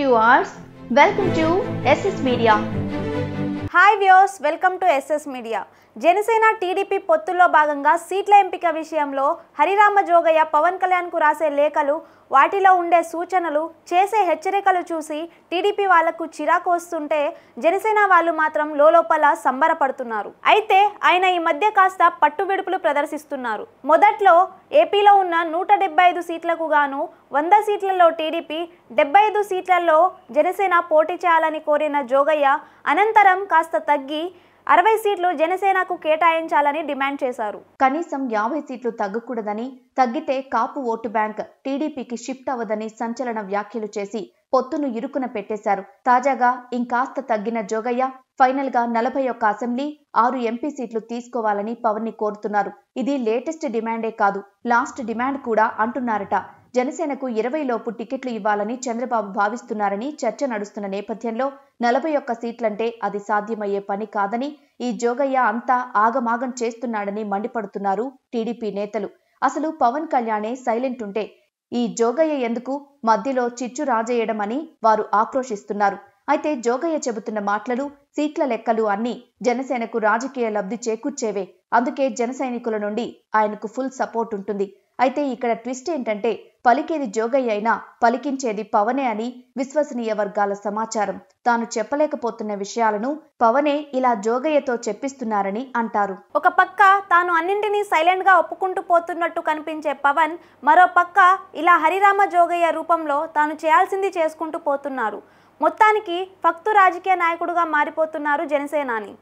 viewers, welcome to SS Media. Hi viewers, welcome to SS Media. Janasena TDP పొత్తుల్లో భాగంగా సీట్ల ఎంపిక విషయంలో హరిరామ జోగయ్య పవన్ కళ్యాణ్ కు రాసే లేఖలు, వాటిలో ఉండే సూచనలు, చేసే హెచ్చరికలు చూసి టీడీపీ వాళ్లకు చిరాకు వస్తుంటే జనసేన వాళ్ళు మాత్రం లోలోపల సంబరపడుతున్నారు. అయితే ఆయన ఈ మధ్య కాస్త పట్టుబిడుపులు ప్రదర్శిస్తున్నారు. మొదట్లో ఏపీలో ఉన్న 175 సీట్లకు గాను 100 సీట్లలో టీడీపీ, 75 సీట్లలో జనసేన పోటీ చేయాలని కోరిన జోగయ్య అనంతరం కాస్త తగ్గి 60 సీట్లు జనసేనకు కేటాయించాలని డిమాండ్ చేశారు. కనీసం 50 సీట్లు తగ్గకూడదని, తగ్గితే కాపు ఓటు బ్యాంక్ టీడీపీకి షిఫ్ట్ అవ్వదని సంచలన వ్యాఖ్యలు చేసి పొత్తును ఇరుకున పెట్టేశారు. తాజాగా ఇంకాస్త తగ్గిన జోగయ్య ఫైనల్ గా 41 అసెంబ్లీ, 6 ఎంపీ సీట్లు తీసుకోవాలని పవన్ ని కోరుతున్నారు. ఇది లేటెస్ట్ డిమాండే కాదు, లాస్ట్ డిమాండ్ కూడా అంటున్నారట. జనసేనకు 20 లోపు టికెట్లు ఇవ్వాలని చంద్రబాబు భావిస్తున్నారని చర్చ నడుస్తున్న నేపథ్యంలో 41 సీట్లంటే అది సాధ్యమయ్యే పని కాదని, ఈ జోగయ్య అంతా ఆగమాగం చేస్తున్నాడని మండిపడుతున్నారు టీడీపీ నేతలు. అసలు పవన్ కళ్యాణే సైలెంట్ ఉంటే ఈ జోగయ్య ఎందుకు మధ్యలో చిచ్చు రాజేయడం అని వారు ఆక్రోశిస్తున్నారు. అయితే జోగయ్య చెబుతున్న మాటలు, సీట్ల లెక్కలు అన్నీ జనసేనకు రాజకీయ లబ్ధి చేకూర్చేవే. అందుకే జన సైనికుల నుండి ఆయనకు ఫుల్ సపోర్ట్ ఉంటుంది. అయితే ఇక్కడ ట్విస్ట్ ఏంటంటే పలికేది జోగయ్య అయినా పలికించేది పవనే అని విశ్వసనీయ వర్గాల సమాచారం. తాను చెప్పలేకపోతున్న విషయాలను పవనే ఇలా జోగయ్యతో చెప్పిస్తున్నారని అంటారు. ఒక పక్క తాను అన్నింటినీ సైలెంట్ గా ఒప్పుకుంటూ పోతున్నట్టు కనిపించే పవన్, మరో పక్క ఇలా హరిరామ జోగయ్య రూపంలో తాను చేయాల్సింది చేసుకుంటూ పోతున్నారు. మొత్తానికి ఫక్తు రాజకీయ నాయకుడుగా మారిపోతున్నారు జనసేనాని.